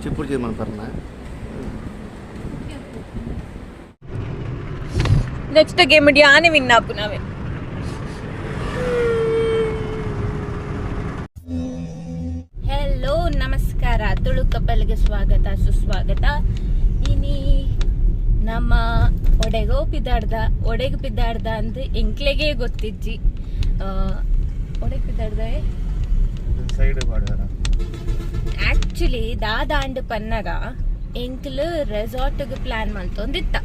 ಚಿಪ್ಪುಡು ಜೀರ್ ಮಾಡ್ತಾರನ next game ಇಡಿ ಆನೆ win ಆಪು ನಾವೇ. ಹೆಲೋ ನಮಸ್ಕಾರ, ತುಳು ಕಬ್ಬಲ್ಗೆ ಸ್ವಾಗತ ಸುಸ್ವಾಗತ. ಇನಿ ನಮ್ಮ ಒಡೆಗೆ ಪಿದ್ದಾಡ್ದ ಅಂದ್ ಎಂಕ್ಲೆಗೆ ಗೊತ್ತಿಜ್ಜಿ. ಒಡೆಗೆ ಪಿದ್ದಾಡ್ದ ಆಕ್ಚುಲಿ ದಾಂಡ್ ಪನ್ನಗ ಎಂಕ್ಲು ರೆಸಾರ್ಟ್ಗೆ ಪ್ಲಾನ್ ಮಲ್ತೊಂದಿತ್ತ.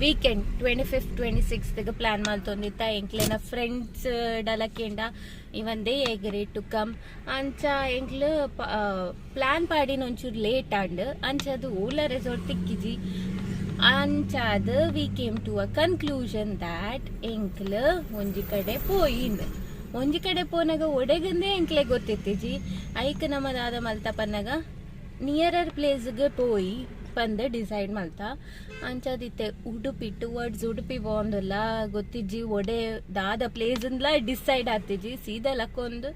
ವೀಕೆಂಡ್ 25th 26th ಪ್ಲಾನ್ ಮಲ್ತೊಂದಿತ್ತ. ಎಂಕ್ಲೆನ ಫ್ರೆಂಡ್ಸ್ ಡಲಕೆಂಡ ಇವಂದೇ ಎಗರಿ ಟು ಕಮ್ ಅಂಚ ಎಂಕ್ಲು ಪ್ಲಾನ್ ಪಾಡಿನ ಒಂಚೂರು ಲೇಟ್ ಆಂಡ್ ಅಂಚದು ಓಲಾ ರೆಸಾರ್ಟ್ ತಿಕ್ಕಿಜಿ. ಅಂಚಾದ we came to a conclusion that ಎಂಕ್ಲು ಒಂಜಿ ಕಡೆ ಪೋನಾಗ ಒಡೆಗಂದೇ ಎಂಕ್ಲೆ ಗೊತ್ತಿತ್ತಿಜಿ. ಐಕ್ ನಮ್ಮ ದಾದ ಮಲ್ತ ಪನ್ನಗ ನಿಯರರ್ ಪ್ಲೇಸ್ಗೆ ಪೋಯಿ ಪಂದ್ ಡಿಸೈಡ್ ಮಲ್ತ. ಅಂಚದಿತ್ತೆ ಉಡುಪಿ ಟುವರ್ಡ್ಸ್ ಉಡುಪಿ ಬಾಂದಲ್ಲ ಗೊತ್ತಿಜ್ಜಿ. ಒಡೆ ದಾದ ಪ್ಲೇಸ್ ಡಿಸೈಡ್ ಆಗ್ತಿಜಿ. ಸೀದಾ ಲಕ್ಕೊಂದು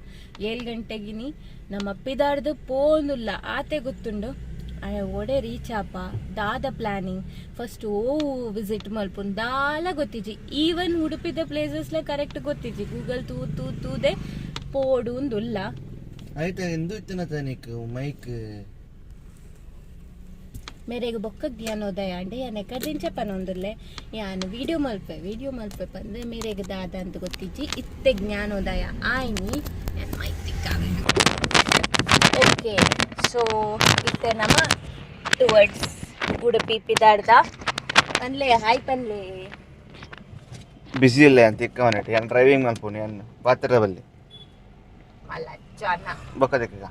7 ಗಂಟೆಗಿನಿ ನಮ್ಮ ಪಿದಾಡ್ದು ಪೋನುಲ್ಲ ಆತೆ ಗೊತ್ತುಂಡು. ಒಡೆ ರೀಚ್ ಆಪ ದಾದ ಪ್ಲಾನಿಂಗ್ ಫಸ್ಟ್ ವಿಸಿಟ್ ಮಲ್ಪುನ್ ದಾಲ ಗೊತ್ತಿಜಿ. ಈವನ್ ಉಡುಪಿದ ಪ್ಲೇಸಸ್ ಕರೆಕ್ಟ್ ಗೊತ್ತಿಜಿ. ಗೂಗಲ್ ತೂದೆ ಪೋಡು ಉಲ್ಲ ಐತೆ ಎಂದು ಇತ್ತಿನ ತನಿಕ್ ಮೈಕ್ ಮೇರೆಗೆ ಬೊಕ್ಕ ಜ್ಞಾನೋದಯ ಅಂಡೆ ಯಾನೆ ಕರ್ದಿಂಚೆ ಪನೊಂದುಲ್ಲೆ ಯಾನು ವಿಡಿಯೋ ಮಲ್ಪೆ ಪಂದ್ರೆ ಮೇರೆಗೆ ದಾದ ಅಂತ ಗೊತ್ತಿಜ್ಜಿ. ಇತ್ತೆ ಜ್ಞಾನೋದಯ ಆಯ್ನಿ ಓಕೆ. ಸೊ ಇತ್ತೆ ನಮ್ಮ ಟುವರ್ಡ್ಸ್ ಉಡುಪಿ ಪಿದಾಡ್ದ ಪನ್ಲೆ ಹಾಯ್ ಪನ್ಲೆ ಬಿಸಿ ಇಲ್ಲ ಅಂತ ಇಕ್ಕವನಟ್ ಯಾನ್ ಡ್ರೈವಿಂಗ್ ಮಲ್ಪುನಿ ಯಾನ್ ಪಾತ್ರ ಬಲ್ಲಿ ಮಲ್ಲ ಜಾನ ಬೊಕ್ಕದಕ್ಕ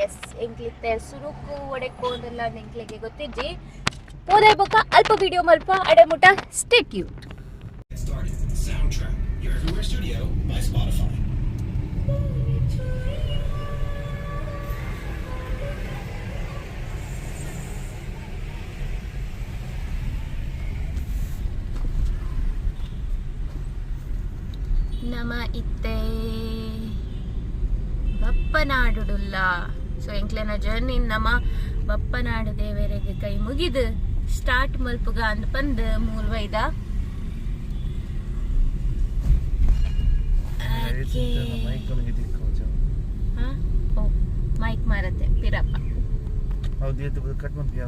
ಎಸ್ ಎಂಕ್ಲಿತ್ತೆ ಸುರುಕು ಒಡೆಕ್ ಹೋದಲ್ಲ ಎಂಕ್ಲಿಗೆ ಗೊತ್ತಿಜ್ಜಿ. ಪೋದೆ ಬೊಕ್ಕ ಅಲ್ಪ ವಿಡಿಯೋ ಮಲ್ಪ ಅಡೆ ಮುಟ ಸ್ಟೇ ಟ್ಯೂನ್ಡ್. ನಮ ಇತ್ತೆ ಬಪ್ಪನಾಡುಡುಲ್ಲ. ಸೊ ಎಂಕ್ಲೆನ ಜರ್ನಿ ನಮ್ಮ ಬಪ್ಪನಾಡು ದೇವರಿಗೆ ಕೈ ಮುಗಿದು ಸ್ಟಾರ್ಟ್ ಮಲ್ಪುಗ ಅಂದ್ ಪಂದ್ 3-5 ಮೈಕ್ ಮಾರತ್ತೆ ಪಿರಪ್ಪ. ಕಟ್ ಮಾಡ್ತೀಯ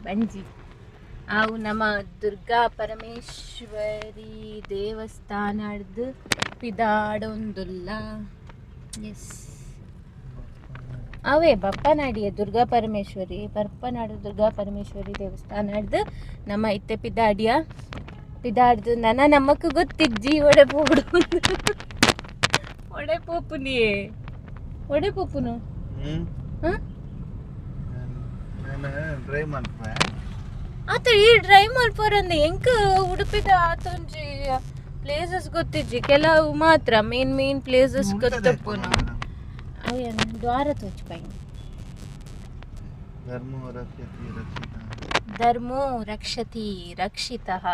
ಬಂಜಿ ಅವು ನಮ್ಮ ದುರ್ಗಾ ಪರಮೇಶ್ವರಿ ದೇವಸ್ಥಾನದ ಪಿದಾಡೊಂದುಲ್ಲ. ಎಸ್ ಅವೇ ಬಪ್ಪನಾಡಿಯ ದುರ್ಗಾ ಪರಮೇಶ್ವರಿ ದುರ್ಗಾ ಪರಮೇಶ್ವರಿ ದೇವಸ್ಥಾನದ ನಮ್ಮ ಇತ್ತೆ ಪಿದಾಡ್ದು ನಮಕ್ ಗೊತ್ತಿಜ್ಜಿ. ಒಡೆ ಪೋಪುನು ಆತ ಈ ಡ್ರೈವ್ ಮಲ್ಪರಂದ ಎಂಕ್ ಉಡುಪಿದ ಆತೊಂಜಿ ಪ್ಲೇಸಸ್ ಗೊತ್ತಿಜ್ಜಿ. ಕೆಲವು ಮಾತ್ರ ಮೇನ್ ಪ್ಲೇಸಸ್ ಗೊತ್ತಪ್ಪುನು ಅವೇನು ದ್ವಾರ ತೋಚ್ಪೈ. ಧರ್ಮೋ ರಕ್ಷತಿ ರಕ್ಷಿತಃ.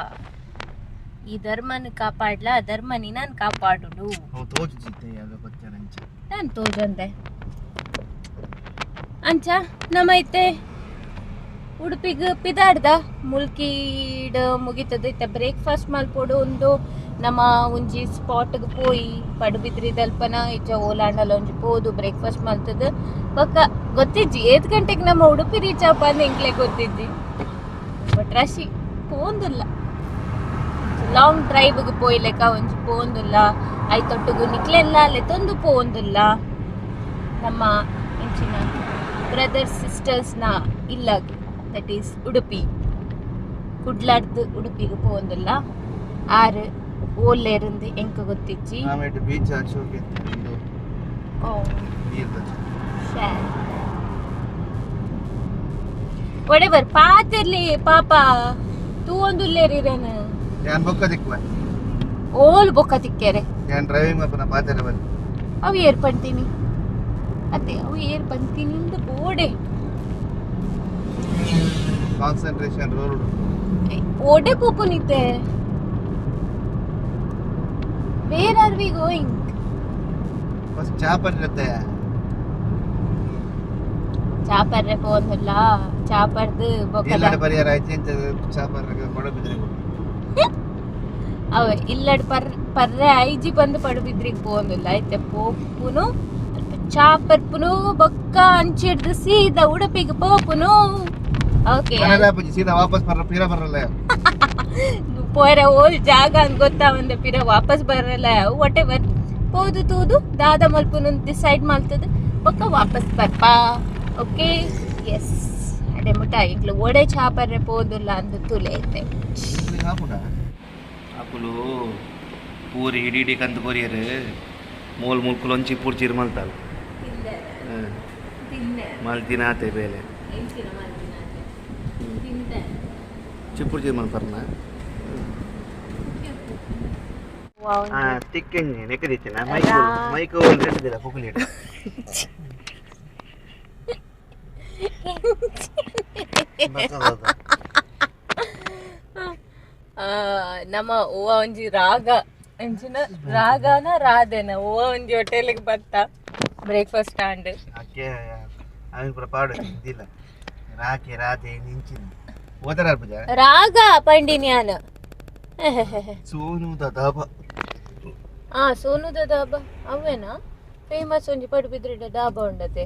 ಈ ಧರ್ಮನ ಕಾಪಾಡ್ಲ ಧರ್ಮ ನಿನ್ನನ್ ಕಾಪಾಡುಡು. ನಾನು ತೋಜಂದೆ ಅಂಚ ನಮ್ಮೈತೆ ಉಡುಪಿಗೆ ಪಿದಾಡ್ದ ಮುಲ್ಕಿಡ್ ಮುಗಿತದ ಇತ್ತೆ ಬ್ರೇಕ್ಫಾಸ್ಟ್ ಮಲ್ಪೋಡು ಒಂದು ನಮ್ಮ ಒಂಜಿ ಸ್ಪಾಟ್ಗೆ ಪೋಯಿ ಪಡುಬಿದ್ರಿ ದಲ್ಪನ ಇಜ್ಜ ಓಲಾಂಡಲ ಒಂಜಿ ಪೋದು ಬ್ರೇಕ್ಫಾಸ್ಟ್ ಮಲ್ತದ ಪಕ್ಕ ಗೊತ್ತಿಜ್ಜಿ 8 ಗಂಟೆಗೆ ನಮ್ಮ ಉಡುಪಿ ರೀಚ್ ಆಪ ಅಂದ್ ಎಂಕ್ಲೆ ಗೊತ್ತಿಜ್ಜಿ ಬಟ್ ರಶಿ ಪೋಂದುಲ್ಲ ಲಾಂಗ್ ಡ್ರೈವ್ಗೆ ಪೋಯ್ಲೆಕ್ಕ ಒಂಜಿ ಪೋಂದುಲ್ಲ ಐತೊಟ್ಟುಗು ನಿಕ್ಲೆಲ್ಲ ಲೆತ್ತೊಂದು ಪೋಂದುಲ್ಲ ನಮ್ಮ ಇಂಚಿನ ಬ್ರದರ್ಸ್ ಸಿಸ್ಟರ್ಸ್ನ ಇಲ್ಲಾಗಿ ದಟ್ ಈಸ್ ಉಡುಪಿ ಕುಡ್ಲಾಡ್ದು ಉಡುಪಿಗೆ ಪೋಂದುಲ್ಲ ಆರು ಓಲ್ಲೇருந்து ಎಂಕ ಗೊತ್ತಿಜ್ಜಿ ನಾವೇಟ್ ಬೀಚ್ ಆಚೋಗೆ ಓ ನೀರ್ದ ಒಡೆವರ್ ಪಾತಿರ್ಲಿ ಪಾಪ ತೂ ಒಂದುಲ್ಲೇರಿರೇನ ಯಾನ್ ಬೊಕ್ಕ ದಿಕ್ವ ಓಲ್ ಬೊಕ್ಕ ತಿಕ್ಕೆರೆ ಯಾನ್ ಡ್ರೈವಿಂಗ್ ಮಲ್ಪನ ಪಾತೆರ ಬಲ್ಲಿ ಅವು ಏರ್ ಪಂತೀನಿ ಅದೇ ಅವು ಏರ್ ಪಂತೀನಿ ಇಂದ ಬೋಡೆ ಕಾನ್ಸಂಟ್ರೇಷನ್ ರೋಡ್ ಓಡೆ ಪೋಪುನಿತೆ where are we going first ಚಾಪರ್ ಇರುತ್ತೆ ಚಾಪರ್ರೆ ಪೋಂದುಲ್ಲ ಚಾಪರ್ದು ಬೊಕ್ಕಲ ಎಲ್ಲಡ ಪರಿಹಾರ ಆಯ್ತು ಅಂತ ಚಾಪರ್ ಪಡುಬಿದ್ರಿ ಅವೆ ಇಲ್ಲಡ್ ಪರ್ರೆ ಐಜಿ ಬಂದು ಪಡುಬಿದ್ರಿಗೆ ಪೋಂದುಲ್ಲ ಐತೆ ಪೋಪುನು ಚಾಪರ್ಪುನು ಬೊಕ್ಕ ಅಂಚಿಡ್ದು ಸೀದಾ ಉಡುಪಿಗೆ ಪೋಪುನು ಓಕೆ ಮನರಾಪಜಿ ಸೀದಾ ವಾಪಸ್ ಪಿರ ಬರಲ್ಲ ಪೋರ ಓಲ್ ಜಾಗ ಅಂತ ಗೊತ್ತಾವಂದೆ ಪಿರ ವಾಪಸ್ ಬರಲ್ಲ ವಾಟ್ ಎವರ್ ಪೋದು ತೂದು ದಾದ ಮಲ್ಪುನು ಡಿಸೈಡ್ ಮಾಡ್ತದೆ ಬೊಕ್ಕ ವಾಪಸ್ ಬರ್ಪಾ ಓಕೆ ಎಸ್ ಅಡೆ ಮುಟ ಇಂಕ್ಲು ಒಡೆ ಚಾಪರ್ರೆ ಪೋದುಲ್ಲ ಅಂದು ತುಲೆ ಐತೆ ಅಪ್ಪುಲು ಪೂರಿ ಹಿಡಿ ಕಂದು ಕೊರಿಯರು ಮೂಲ್ ಮುಲ್ಕುಲು ಒಂಚಿ ಪೂರ್ ಚಿರ್ ಮಲ್ತಾಳ ಮಲ್ತಿನಾತೆ ಬೇಲೆ ಚಿಪ್ಪುರ್ ಚಿರ್ ಮಲ್ಪರ್ನ ತಿಕ್ಕಂಗೆ ನೆಕ್ಕದಿತ್ತಿನ ಮೈಕು ರೆಡ್ದಿಲ್ಲ ಪುಕುಲಿ ನಮ್ಮ ಓವ ಒಂಜಿ ರಾಗ ಎಂಚಿನ ರಾಗನ ರಾಧೆನ ಓವ ಒಂಜಿ ಹೋಟೆಲ್ಗೆ ಬತ್ತ ಬ್ರೇಕ್ಫಾಸ್ಟ್ ಸ್ಟಾಂಡ್ ಅಕ್ಕೆ ಅವನ್ ಪುರ ಪಾಡು ಇದ್ದಿಲ್ಲ ರಾಕೆ ರಾಧೆ ನಿಂಚಿನ ಓದರ ಪೂಜಾ ರಾಗ ಪಂಡಿನ್ಯಾನ ಸೋನುದ ದಾಬಾ ಸೋನುದ ದಾಬಾ ಅವೇನಾ ಫೇಮಸ್ ಒಂಜಿ ಪಡುಬಿದ್ರಿಡ ದಾಬಾ ಉಂಡತೆ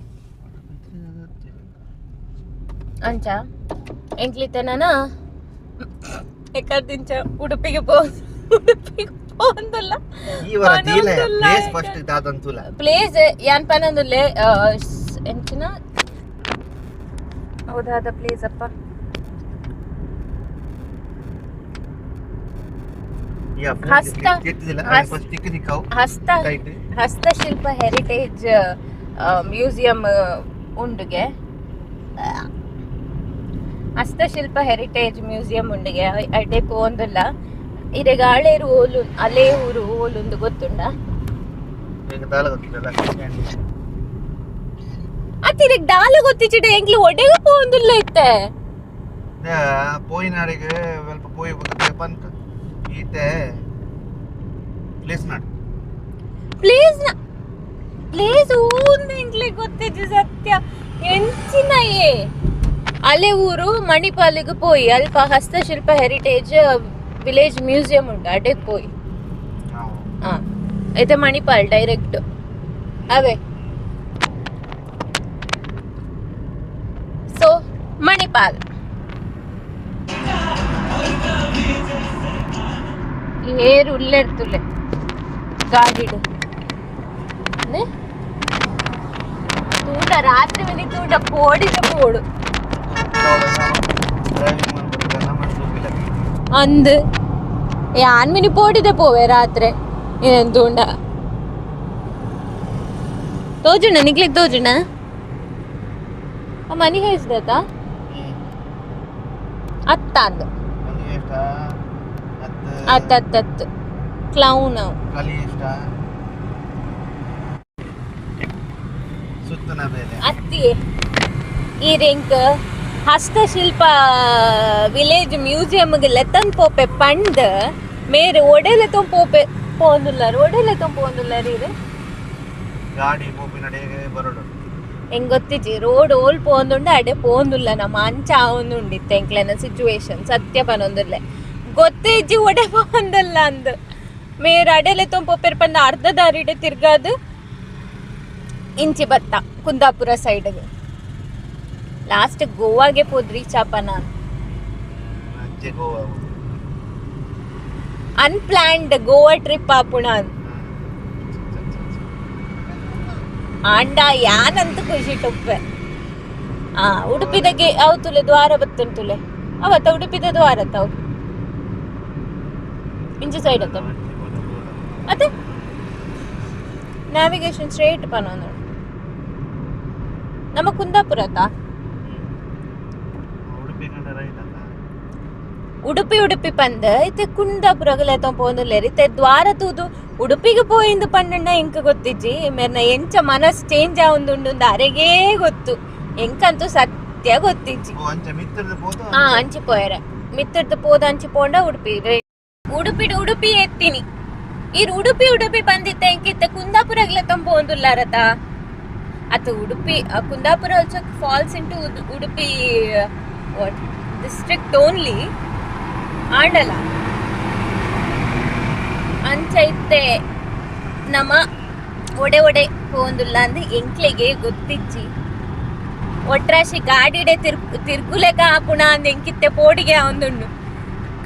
ಅಂಚ ಎಂಕ್ಲಿತನ ಎಕ್ಕದಿಂಚ ಉಡುಪಿಗೆ ಪೋಂದುಲ್ಲ ಪ್ಲೇಸ್ ಯಾನ್ ಪನೊಂದುಲ್ಲೆ ಎಂಚಿನ ಹೌದಾದ ಪ್ಲೇಸ್ ಅಪ್ಪ ಹಸ್ತಶಿಲ್ಪ ಹೆರಿಟೇಜ್ ಮ್ಯೂಸಿಯಂ ಉಂಡುಗೆ ಹಸ್ತಶಿಲ್ಪ ಹೆರಿಟೇಜ್ ಮ್ಯೂಸಿಯಂ ಉಂಡಿಗೆ ಅಡ್ಡೆ ಪೋಂದುಲ್ಲ ಇರೆಗ ಹಳೇರು ಓಲು ಅಲೆ ಊರು ಓಲುಂದು ಗೊತ್ತುಂಡ ಅತಿರೆಗ್ ದಾಲ ಗೊತ್ತಿಚಿಡ ಎಂಕ್ಲು ಒಡೆಗ ಪೋಂದುಲ್ಲ ಇತ್ತೆ ಪೋಯಿನಾಡಿಗೆ ಸ್ವಲ್ಪ ಪೋಯಿ ಬಂತ ಈತೆ ಪ್ಲೇಸ್ ಊಂದು ಎಂಕ್ಲೆ ಗೊತ್ತಿಜ್ಜಿ ಸತ್ಯ ಎಂಚಿನ ಅಲೆ ಊರು ಮಣಿಪಾಲಿಗೆ ಪೋಯಿ ಅಲ್ಪ ಹಸ್ತಶಿಲ್ಪ ಹೆರಿಟೇಜ್ ವಿಲೇಜ್ ಮ್ಯೂಸಿಯಂ ಉಂಟು ಅಡೆಗೆ ಪೋಯಿ ಐತೆ Manipal direct away so Manipal ಏರು ಉಲ್ಲೆಡ್ತುಲೆ ಗಾಡಿಡು ತೂಟ ರಾತ್ರಿ ಮನಿ ತೂಟ ಪೋಡಿದ ಪೋಡು ಅಂದ್ ಯಾನ್ ಮಿನಿ ಪೋಡಿದೆ ಪೋವೆ ರಾತ್ರಿ ಏನಂತೂಂಡ ತೋಜುಣ ನಿಗ್ಲಿಕ್ ತೋಜುಣ ಆ ಮನಿ ಹೇಸ್ದತ ಅತ್ತಾಂದು ಅತ್ತತ್ತತ್ತು ಕ್ಲೌನ್ ಅತ್ತಿ ಈ ರೆಂಕ್ ಹಸ್ತಶಿಲ್ಪ ವಿಲೇಜ್ ಮ್ಯೂಸಿಯಂಗೆ ಲೆತ್ತನ್ ಪೋಪೆ ಪಂಡ್ ಮೇರೆ ಒಡೆಲೆತ್ತಂ ಪೋಪೆ ಪೋಂದುಲ್ಲಾರು ಒಡೆಲೆತ್ತಂ ಪೋಂದುಲ್ಲಾರು ಇದು ಗಾಡಿ ಪೋಪಿ ನಡೆಗೆ ಬರೋಡು ಹೆಂಗ್ ಗೊತ್ತಿಜ್ಜಿ ರೋಡ್ ಓಲ್ ಪೋಂದುಂಡು ಅಡೆ ಪೋಂದುಲ್ಲ ನಮ್ಮ ಅಂಚ ಆವೊಂದುಂಡಿತ್ತೆ ಎಂಕ್ಲೆನ ಸಿಚುವೇಶನ್ ಸತ್ಯ ಪನೊಂದುಲ್ಲೆ ಗೊತ್ತಿಜ್ಜಿ ಒಡೆ ಪೋಂದಲ್ಲ ಅಂದ್ ಮೇರ್ ಅಡೆಲೆ ತೊಂಪೊಪ್ಪೆರ್ ಪಂಡ ಅರ್ಧ ದಾರಿಡೆ ತಿರ್ಗಾದು ಇಂಚಿ ಬತ್ತ ಕುಂದಾಪುರ ಸೈಡ್ಗೆ ಲಾಸ್ಟ್ ಗೋವಾಗೆ ಪೋದ್ರಿ ಚಾಪನ ಅಂಚೆ ಗೋವಾ ಅನ್ಪ್ಲಾನ್ಡ್ ಗೋವಾ ಟ್ರಿಪ್ ಆಪುಣ ಆಂಡ ಯಾನಂತ ಖುಷಿ ಟೊಪ್ಪೆ ಉಡುಪಿದಾಗೆ ಅವು ತುಲೆ ದ್ವಾರ ಬತ್ತುಂಟುಲೆ ಅವತ್ತ ಉಡುಪಿದ ದ್ವಾರ ತಾವು ಇಂಚೆ ಸೈಡ್ ಅತ್ತ ಮತ್ತೆ ನ್ಯಾವಿಗೇಷನ್ ಸ್ಟ್ರೇಟ್ ಪನೋನು ನಮ್ಮ ಕುಂದಾಪುರ ಉಡುಪಿ ಪಂದ ಇತ್ತೆ ಕುಂದಾಪುರಗಲ ಪೋಂದುಲ್ಲೇರ್ ಇತ್ತೆ ದ್ವಾರ ತೂದು ಉಡುಪಿಗೆ ಪೋಯಿಂದು ಪಂಡಣ್ಣ ಎಂಕ ಗೊತ್ತಿಜ್ಜಿ ಮೇರ್ನ ಎಂಚ ಮನಸ್ ಚೇಂಜ್ ಆವೊಂದುಂಡು ಅರೆಗೇ ಗೊತ್ತು ಎಂಕಂತೂ ಸತ್ಯ ಗೊತ್ತಿಜ್ಜಿ ಅಂಚಿ ಪೋಯರ ಮಿತ್ತರ್ದು ಪೋದ ಅಂಚಿ ಪೋಂಡ ಉಡುಪಿ ಎತ್ತೀನಿ ಈ ಉಡುಪಿ ಬಂದಿತ್ತ ಎಂಕಿತ್ತ ಕುಂದಾಪುರಗಲ ಪೋಂದುಲ್ಲಾರತ ಅತ Udupi Kundapura also falls into Udupi district only ಆಂಡಲ ಅಂಚ ಇತ್ತೆ ನಮ್ಮ ಒಡೆ ಪೋಂದುಲ್ಲ ಅಂದ್ರೆ ಎಂಕ್ಲೆಗೆ ಗೊತ್ತಿಜ್ಜಿ ಒಟ್ರಾಶಿ ಗಾಡಿಡೆ ತಿರ್ಗುಲೆಗ ಆಪುಣ ಅಂದ್ ಎಂಕಿತ್ತೆ ಪೋಡಿಗೆ ಅವೊಂದುಂಡು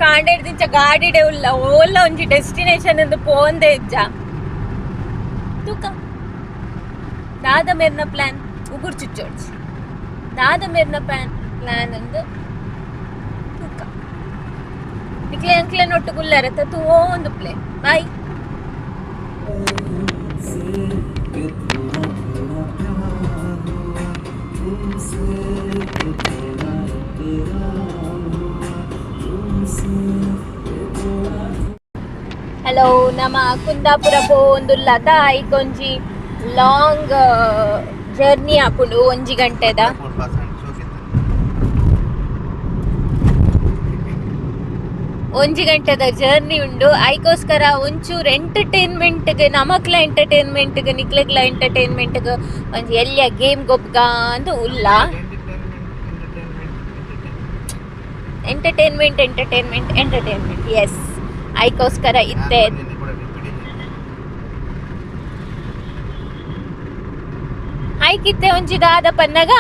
ಕಾಂಡೆಡ್ದಿಂಚ ಗಾಡಿಡೆ ಉಲ್ಲ ಓಲ್ಲ ಒಂಜಿ ಡೆಸ್ಟಿನೇಷನ್ ಎಂದು ಪೋಂದೆ ಇಜ್ಜ ತೂಕ ದಾದ ಮೇರ್ನ ಪ್ಲಾನ್ ಉಗುರ್ ಚುಚ್ಚೋಡ್ಸಿ ದಾದ ಮೇರ್ನ ಪ್ಲಾನ್ ಅಂದು ತೂಕ ನಿಕ್ಲೆ ನೊಟ್ಟುಗುಲ್ಲರತ ತೂ ಒಂದು ಪ್ಲೇ ಬಾಯ್ ಹಲೋ ನಮ್ಮ ಕುಂದಾಪುರ ಪೋಂದುಲ್ಲತ ಐಕೊಂಜಿ ಲಾಂಗ್ ಜರ್ನಿ ಹಾಕೊಂಡು 1 ಗಂಟೆದ ಜರ್ನಿ ಉಂಡು ಐಕೋಸ್ಕರ ಒಂಚೂರು ಎಂಟರ್ಟೈನ್ಮೆಂಟ್ಗೆ ನಮಕ್ಲ ಎಂಟರ್ಟೈನ್ಮೆಂಟ್ಗೆ ನಿಕ್ಲೆಗ್ಲ ಎಂಟರ್ಟೈನ್ಮೆಂಟ್ಗೆ ಒಂಜಿ ಎಲ್ಲಿಯ ಗೇಮ್ ಗೊಬ್ಗ ಅಂದು ಉಲ್ಲ ಎಂಟರ್ಟೈನ್ಮೆಂಟ್ ಎಸ್ ಐಕೋಸ್ಕರ ಇತ್ತೆ ಐಕಿತ್ತೆ ಒಂಜಿದಾದ ಪನ್ನಗ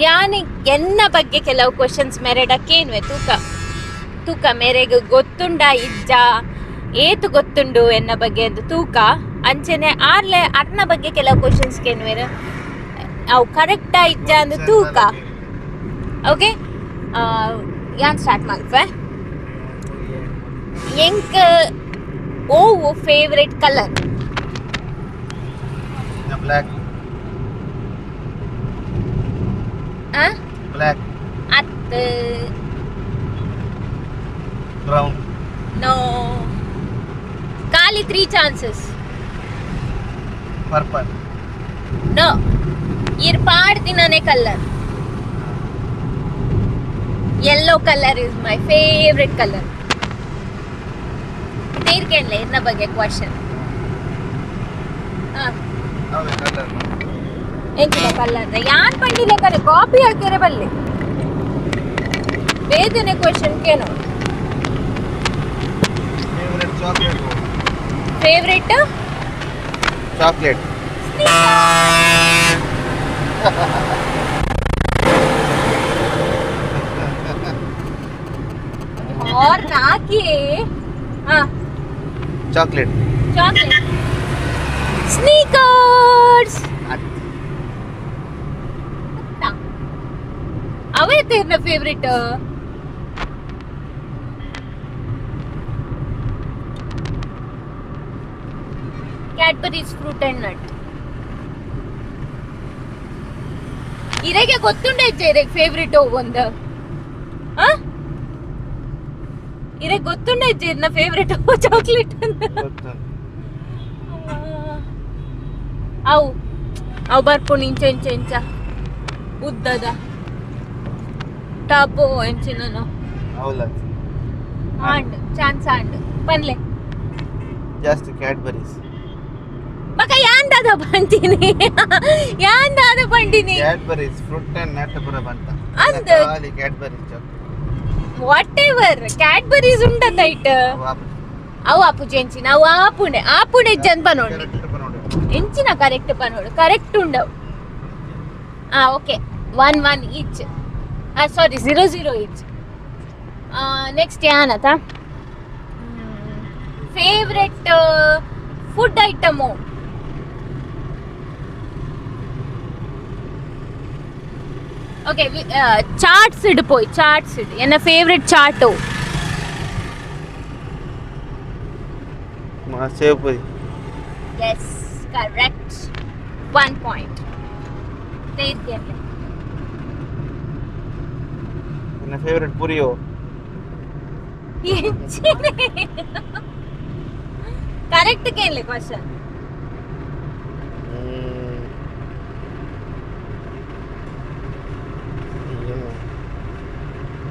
ಯಾನಿ ಎನ್ನ ಬಗ್ಗೆ ಕೆಲವು ಕ್ವಶನ್ಸ್ ಮೆರೆಡಕ್ಕೇನ್ವೆ ತೂಕ ಮೇರೆಗೆ ಗೊತ್ತುಂಡ ಇಜ್ಜ ಏತು ಗೊತ್ತುಂಡು ಎನ್ನ ಬಗ್ಗೆ ಅದು ತೂಕ ಅಂಚನೆ ಅರ್ನ ಬಗ್ಗೆ ಕೆಲವು ಕ್ವಶನ್ಸ್ ಕೇನ್ವೇರು ಅವು ಕರೆಕ್ಟಾ ಇಜ್ಜ ಅಂದು ತೂಕ ಓಕೆ ಯಾನ್ ಸ್ಟಾರ್ಟ್ ಮಾಡ್ವೆ ಎಂಕ್ ಓವು ಫೇವ್ರೆಟ್ ಕಲರ್ ಬ್ಲ್ಯಾಕ್ ಅತ್ತ brown no kali 3 chances purple no ir paad dinane color yellow color is my favorite color tirkenle inna bagge question ave color enchila color yan pandile kare copy hakere balle vedane question keno favorite chocolate और नाकी chocolate sneakers अवे तेरा favourite Cadbury's fruit and nut. ಇರೆಗೆ ಗೊತ್ತುಂಡ ಇರೆಗೆ favourite ಒಂದು ಇರೆಗೆ ಗೊತ್ತುಂಡ ಇರ್ನ ಫೇವ್ರೇಟ್ ಚಾಕ್ಲೇಟ್ ಅವು ಬರ್ಪುಣ್ ಇಂಚ ಉದ್ದದ ಟಾಪು ಎಂಚಿನ ಆಂಡ್ ಚಾನ್ಸ್ ಆಂಡ್ ಪನ್ಲೆ ಜಾಸ್ತಿ ಕ್ಯಾಡ್ಬರೀಸ್ ಮಗ ಯಾಂದಾದ ಬಂತೀನಿ ಯಾಂದಾದ ಎಂದಿನಿ ಕ್ಯಾಡ್ಬರೀಸ್ ಫ್ರೂಟ್ ಅಂಡ್ ನಟ್ ಪುರ ಬಂತ ಅಂದ ಖಾಲಿ Cadbury's chocolate whatever Cadbury's ಉಂಟದ ಐಟ್ ಅವು ಆಪುಜಿ ಎಂಚಿನ ಅವು ಆಪುಣೆ ಜನ್ ಪನೋಡು ಎಂಚಿನ ಕರೆಕ್ಟ್ ಪನೋಡು ಕರೆಕ್ಟ್ ಉಂಡವು okay 1-1 each sorry 0-0 each next ಏನತ favourite food item okay chaats ಇಡು போய் ಚಾಟ್ಸ್ ಇಡು என்ன favourite chaat sev puri yes correct 1 point ತೇರ್ಗೆಲ್ಲ ನನ್ನ ಫೇವರೇಟ್ ಪುರಿಯೋ ಕರೆಕ್ಟ್ ಕೇಳಲಿ question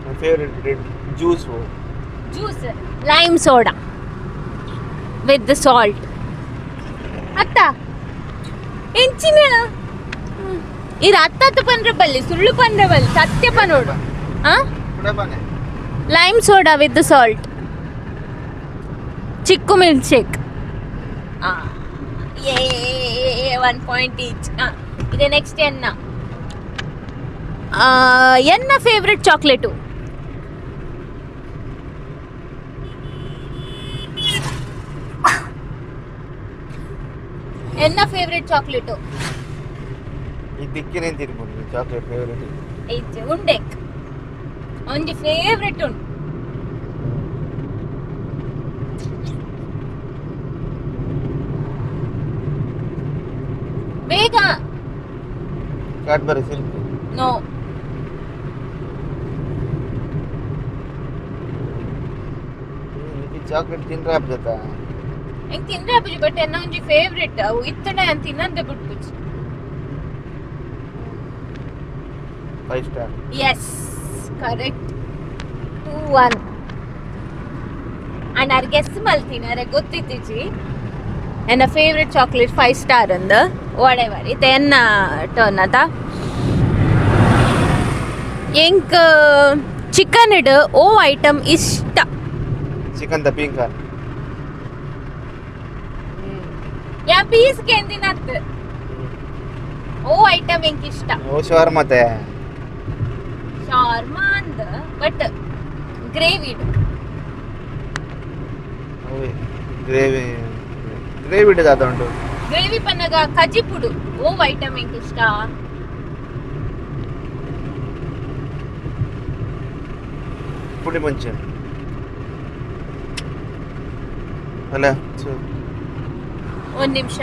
my favorite bread juice lime soda with the salt ಅತ್ತ ಎಂಚಿನ ಇದು ಅತ್ತ ಪಂದ್ರೆ ಬಲ್ಲಿ ಸುಳ್ಳು ಪಂದ್ರೆ ಬಲ್ಲಿ ಸತ್ಯ ಪನೋಡು lime soda with the salt chikoo milkshake 1 point each ಇದೆ ನೆಕ್ಸ್ಟ್ ಎನ್ನ ಫೇವ್ರೆಟ್ ಚಾಕ್ಲೇಟು ಎನ್ನ ಫೇವ್ರೆಟ್ ಚಾಕ್ಲೇಟು ಈ ದಿಕ್ಕಿನ ತಿರ್ಬೋದು ಚಾಕ್ಲೇಟ್ ಫೇವರೇಟ್ ಐತೆ ಉಂಡೆಕ್ ಒಂಜಿ ಫೇವ್ರೆಟ್ ಉಂಡು ಬೇಗ ಕ್ಯಾಡ್ಬರಿ ಸಿಲ್ಕ್ ನೋ ಈ ಚಾಕ್ಲೇಟ್ ತಿಂದ್ರೆ ಆಗ್ತದ ಹೆಂಗ್ ತಿಂದ್ರೆ ಅಬ್ಬುಜಿ ಬಟ್ ಎನ್ನ ಒಂಜಿ ಫೇವ್ರೆಟ್ ಅವು ಇತ್ತಡೆ ಅಂತ ತಿನ್ನಂದೆ ಬಿಟ್ಬುಜಿ 5 ಸ್ಟಾರ್ ಎಸ್ ಕರೆಕ್ಟ್ 2-1 ಅಂಡ್ ಆರ್ ಗೆಸ್ ಮಲ್ತಿನಾರೆ ಗೊತ್ತಿತ್ತಿಜಿ ಎನ್ನ ಫೇವ್ರೆಟ್ ಚಾಕ್ಲೇಟ್ 5 ಸ್ಟಾರ್ ಅಂದ ವಾಡೆವರ್ ಇತ್ತೆ ಎನ್ನ ಟರ್ನ್ ಅತ ಎಂಕ್ ಚಿಕನ್ ಇಡ್ ಓ ಐಟಮ್ ಇಷ್ಟ ಚಿಕನ್ ದ ಪಿಂಕ್ ಯಾ ಪೀಸ್ ಕೆಂದಿನತ್ ಓ ಐಟಮ್ ಎಂಕ್ ಇಷ್ಟ ಓ ಶವರ್ಮತೆ ಶಾರ್ಮಾ ಅಂದ ಬಟ್ ಗ್ರೇವಿ ಗ್ರೇವಿ ಇಡದ ಉಂಟು ಗ್ರೇವಿ ಪನ್ನಗ ಕಜಿಪುಡು ಓ ಐಟಮ್ ಎಂಕ್ ಇಷ್ಟ ಪುಡಿ ಮುಂಚೆ ಅಲ್ಲ ಒಂದ್ ನಿಮಿಷ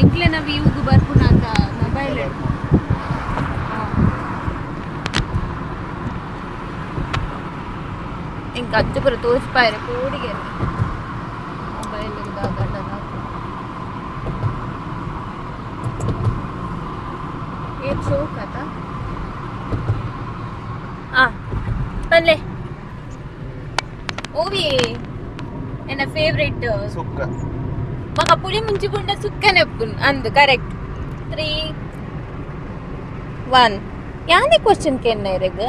ಎಂಕ್ಲೆ ನಾವು ಇವಾಗ ಬರ್ಪುನ ಅಂತ ಮೊಬೈಲ್ ಇಂಕ ಅಜ್ಜ ಪುರ ತೋರಿಸ್ಪಾಯ್ರೆ ಕೋಡಿಗೆ ಮೊಬೈಲ್ ಏನ್ ಶೋಕ್ ಆತ ಪನ್ಲೆ ಓವಿ ಎನ್ನ ಫೇವ್ರೇಟ್ ಸುಕ್ಕ ಮಗ ಪುಳಿ ಮುಂಚಿಪುಂಡ ಸುಕ್ಕನೆಪ್ಪುನ್ ಅಂದು ಕರೆಕ್ಟ್ 3-1 ಯಾನೆ ಕ್ವಶನ್ ಕೇನ್ನ ಇರೆಗ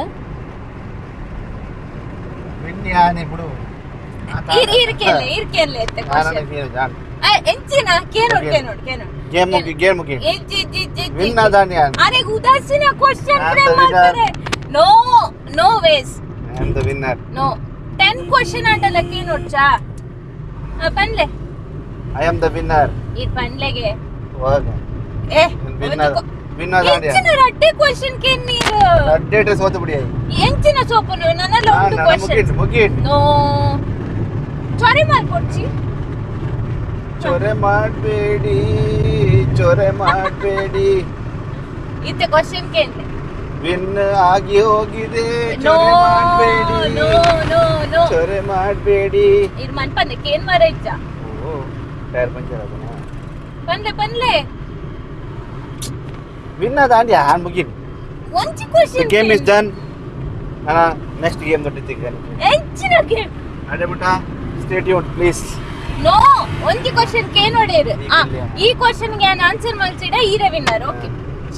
ವಿನ್ಯಾನೆ ಬಿಡು ಇರ್ಕೆಲ್ಲ ಎತ್ತೆ ಕ್ವಶನ್ ಎಂಚಿನ ಕೇನೋಡ್ ಗೇಮ್ ವಿನ್ ಆದಾನೆ ಅರೆ ಉದಾಸೀನ ಕ್ವಶನ್ ಫ್ರೇಮ್ ಮಾಡ್ತಾರೆ no ways I am the winner no 10 question ಆಟಲ ಕೇನೋಡ್ ಚಾ ಪನ್ಲೆ ಐ ಆಮ್ ದ ವಿನ್ನರ್ ಈ ಪನ್ಲೆಗೆ ಹೋಗ ವಿನ್ನರ್ ಆದಾನೆ ಎಂಚಿನ ರಡ್ಡೆ ಕ್ವಶನ್ ಕೇನ್ ನೀರು ರಡ್ಡೆ ಸೋತು ಬಿಡಿ ಎಂಚಿನ ಸೋಪನು ನನ್ನಲ್ಲ ಒಂದು ಕ್ವಶನ್ ಮುಗಿಟ್ ನೋ ಚೊರೆ ಮಾಡ್ಕೊಡ್ಚಿ ಚೊರೆ ಮಾಡಬೇಡಿ ಇತ್ತೆ ಕ್ವಶನ್ ಕೇನ್ಲೆ ವಿನ್ ಆಗಿ ಹೋಗಿದೆ ನೋ ಚೊರೆ ಮಾಡಬೇಡಿ ಇದು ಮನ್ಪನ್ನೆ ಕೇನ್ ಮಾರೈಜ ಓ ಟೈರ್ ಪಂಚರ್ ಆದನಾ ಪನ್ಲೆ ವಿನ್ ಆದಾಂಡಿ ಹಾನ್ ಮುಗಿನ್ ಒಂಚಿ question game is done next game ನೋಡ್ತಿದ್ದೆ ಎಂಚಿನ ಗೇಮ್ ಅಡೆ ಬಿಟ್ಟ Stay tuned, please. ನೋ ಒಂದಿ ಕ್ವಶನ್ ಕೆ ನೋಡೇರು ಈ ಕ್ವಶನ್ ಗೆ ಆನ್ಸರ್ ಮಲ್ಸಿಡ ಈರೆ ವಿನ್ನರ್ ಓಕೆ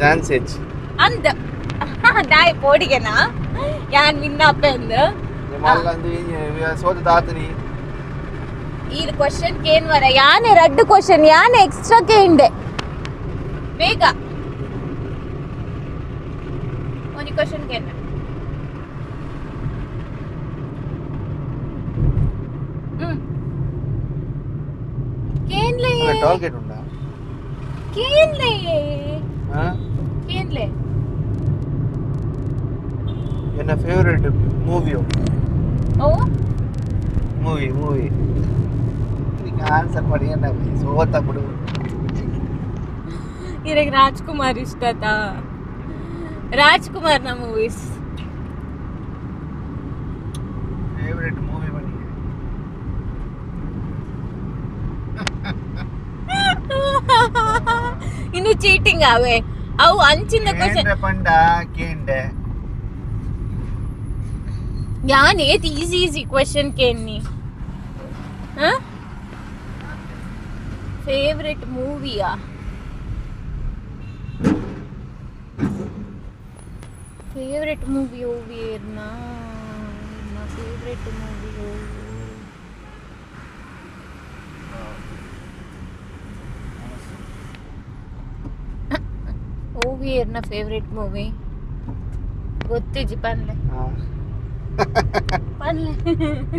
ಚಾನ್ಸ್ ಎಚ್ ಅಂದ ದಾಯ್ ಪೋಡಿಗೆನಾ ಯಾನ್ ವಿನ್ ಅಪ್ಪೆ ಅಂದ ನಿಮ್ಮಲ್ಲಂದು ಸೋದ ದಾತನಿ ಈ ಕ್ವಶನ್ ಕೇನ್ ವರ ಯಾನೆ ರಡ್ಡು ಕ್ವಶನ್ ಯಾನೆ ಎಕ್ಸ್ಟ್ರಾ ಕೇಂಡೆ ಬೇಗ ಒಂದಿ ಕ್ವಶನ್ ಕೇನ ಕೇನ್ಲೆ ಟೋಲ್ ಗೇಟ್ ಉಂಟಾ ಕೇನ್ಲೆ ಕೇನ್ಲೆ ಎನ್ನ ಫೇವರೇಟ್ ಮೂವಿ ಓ ಮೂವಿ ಈಗ ಆನ್ಸರ್ ಮಾಡಿ ಏನ ಸೋತ ಬಿಡು ಇರಗೆ ರಾಜ್ಕುಮಾರ್ ಇಷ್ಟತಾ ರಾಜ್ಕುಮಾರ್ ನ ಮೂವೀಸ್ ಫೇವರೇಟ್ ಮೂವಿ ಬನ್ನಿ ಇನ್ನು ಚೀಟಿಂಗ್ ಆವೆ ಅವು ಅಂಚಿನ ಕ್ವಶನ್ ಪಂಡ ಕೇಂಡೆ ಯಾನ್ ಏತ್ ಈಸಿ ಕ್ವಶನ್ ಕೇನ್ನಿ ಫೇವ್ರೆಟ್ ಮೂವಿಯಾ ಫೇವ್ರೆಟ್ ಮೂವಿ ಓವಿಯರ್ನಾ ಫೇವ್ರೆಟ್ ಮೂವಿ ಓವಿಯರ್ನ ಫೇವ್ರೆಟ್ ಮೂವಿ ಗೊತ್ತಿಜ್ಜಿ ಪನ್ಲೆ ಪನ್ಲೆ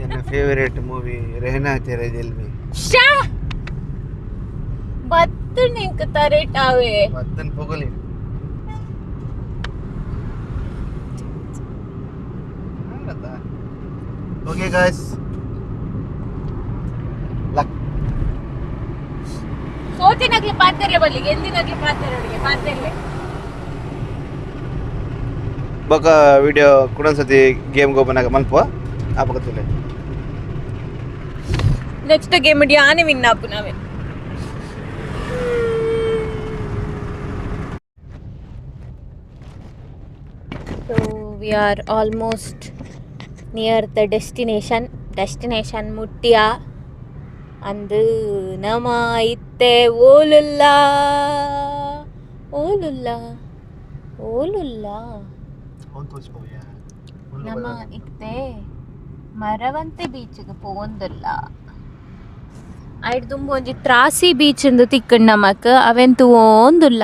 ನನ್ನ ಫೇವರೇಟ್ ಮೂವಿ ರೆಹನಾ ತೆರೆ ದಿಲ್ ಮೇ ಶಾ ಬತ್ತು ನಿಂಕ ತರೇಟ್ ಆವೆ ಮತ್ತನ್ ಪೊಗಲಿ ಓಕೆ ಗಾಯ್ಸ್ ಲಕ್ ಸೋತಿನಾಗ್ಲಿ ಪಾತ್ರೆ ಬಲ್ಲಿಗೆ ಎಂದಿನಾಗ್ಲಿ ಪಾತ್ರೆ ಪಾತ್ರೆ ಬಕ ವಿಡಿಯೋ ಕುಡೊಂದ್ಸತಿ ಗೇಮ್ ಗೋಪನಾಗ ಮಲ್ಪ ಆಪಕತ್ತಿಲ್ಲ ನೆಕ್ಸ್ಟ್ ಗೇಮ್ ಇಡಿ ಆನೆ ವಿನ್ ಆಪು ನಾವೇ so we are almost near the destination ಮುಟ್ಟಿಯ ಅಂದು ನಮ ಇತ್ತೆ ಓಲುಲ್ಲ ನಮ ಇತ್ತೆ ಮರವಂತೆ ಬೀಚ್ಗೆ ಪೋಂದಿಲ್ಲ ಐಡ್ ತುಂಬ ಒಂಜಿ ತ್ರಾಸಿ ಬೀಚ್ ಇಂದು ತಿಕ್ಕಂಡು ನಮಕ್ ಅವೆಂತು ಓಂದಿಲ್ಲ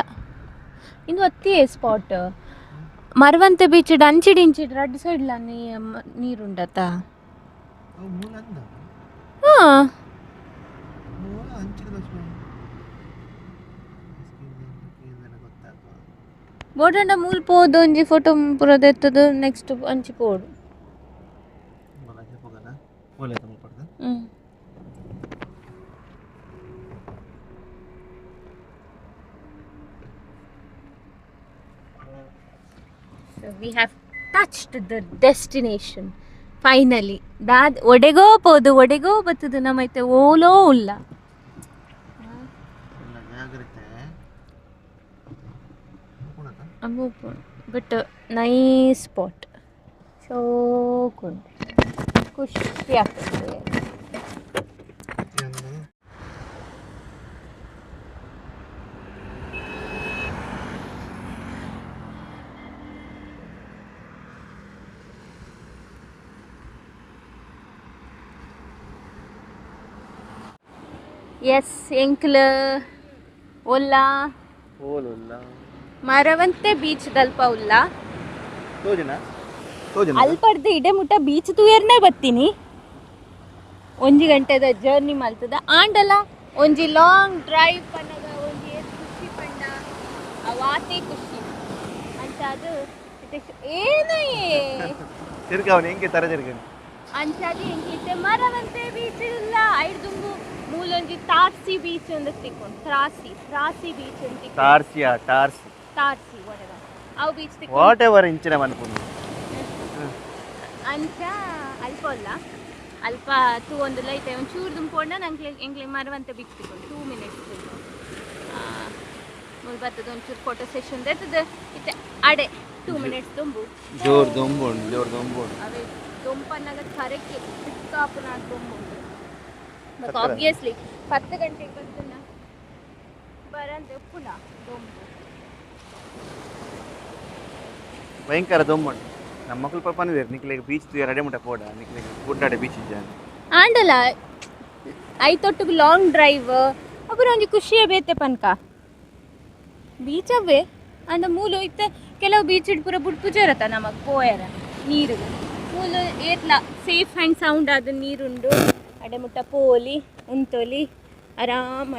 ಇಂದು ಅತ್ತಿ ಸ್ಪಾಟ್ ಮರವಂತೆ ಬೀಚ್ ಅಂಚಿಡ್ ರಡ್ ಸೈಡ್ಲ ನೀರುಂಡತ ಹಾಂ ಬೋಡಂಡ ಮೂಲ್ ಪೋದು ಒಂಜಿ ಫೋಟೋ ಪುರದ ಎತ್ತದು ನೆಕ್ಸ್ಟ್ ಅಂಚಿ ಪೋಡು So we have touched the destination finally. Dad ಒಡೆಗೋ ಪೋದು ಒಡೆಗೋ ಬತ್ತದು ನಮ್ಮೈತೆ ಓಲೋ ಉಲ್ಲ ಬಟ್ ನೈಸ್ ಸ್ಪಾಟ್ ಖುಷಿ ಆಗ್ತದೆ ಎಸ್ ಎಂಕ್ಲ ಒಲ್ಲ ಮರವಂತೆ ಬೀಚ್ ದಲ್ಪ ಉಲ್ಲ ಅಲ್ಪಡ್ದು ಇಡೆ ಮುಟ್ಟ ಬೀಚ್ ತೂಯರ್ನೇ ಬತ್ತೀನಿ ಒಂಜಿ ಗಂಟೆದ ಜರ್ನಿ ಮಲ್ತದ ಆಂಡಲ ಒಂಜಿ ಲಾಂಗ್ ಡ್ರೈವ್ ಪನ್ನಗ ಒಂಜಿ ಖುಷಿ ಪಂಡ ಅವಾತೆ ಖುಷಿ ಅಂತ ಅದು ಏನೇ ಅಂಚಾದಿ ಎಂಕಿತ್ತೆ ಮರವಂತೆ ಬೀಚ್ ಇಲ್ಲ ಐದು ದುಂಬು ಮೂಲೊಂಜಿ ತಾರ್ಸಿ ಬೀಚ್ ಒಂದು ತಿಕ್ಕೊಂಡು ತ್ರಾಸಿ ಬೀಚ್ ಅಂತ ಟಾರ್ಸಿ whatever ಅವು ಬೀಚ್ ತಿಕ್ಕೊಂಡು ವಾಟೆವರ್ ಇಂಚಿನ ಮನ್ಪುನು ಅಂಚ ಅಲ್ಪ ತೂ ಒಂದು ಲೈಟ್ ಒಂಚೂರು ದುಂಪೊಂಡ ನಂಗೆ ಎಂಗ್ಲಿ ಮರವಂತೆ ಬೀಚ್ ತಿಕ್ಕೊಂಡು 2 minutes ಮುಲ್ ಬರ್ತದ ಒಂಚೂರು ಫೋಟೋ ಸೆಷನ್ ದೆತ್ತದ ಇತ್ತೆ ಅಡೆ 2 minutes ದುಂಬು ಜೋರ್ ದುಂಬು ಅವೇ ದುಂಪನ್ನಾಗ ಕರೆಕ್ಕೆ ಸಿಕ್ಕಾಪುನ ದುಂಬು ಬಟ್ ಆಬ್ವಿಯಸ್ಲಿ 10 ಗಂಟೆಗೆ ಬಂದನ್ನ ಬರಂತೆ ಪುನಃ ದೊಂಬು ಭಯಂಕರ ದೊಮ್ಮುಂಡು ನಮ್ಮ ಮಕ್ಕಳು ಪಾಪ ಪನ್ನಿದೇರು ನಿಕ್ಲೆಗೆ ಬೀಚ್ ತುಯ ರಡೆ ಮುಟ್ಟ ಪೋಡ ನಿಕ್ಲೆಗೆ ಗುಡ್ಡಾಡೆ ಬೀಚ್ ಇದ್ದಾನೆ ಆಂಡಲ ಐತೊಟ್ಟಿಗೆ ಲಾಂಗ್ ಡ್ರೈವ್ ಅಪರ ಒಂಜಿ ಖುಷಿಯೇ ಬೇತೆ ಪನ್ಕ ಬೀಚ್ ಅವೇ ಅಂಡ ಮೂಲು ಇತ್ತ ಕೆಲವು ಬೀಚ್ ಪೂರ ಬುಡ್ಪುಜರತ ನಮಗ್ ಪೋಯರ ನೀರು ಮೂಲು ಏತ್ಲ ಸೇಫ್ ಆ್ಯಂಡ್ ಸೌಂಡ್ ಆದ ನೀರುಂಡು ಅಡೆ ಮುಟ್ಟ ಪೋಲಿ ಉಂತೊಲಿ ಆರಾಮ್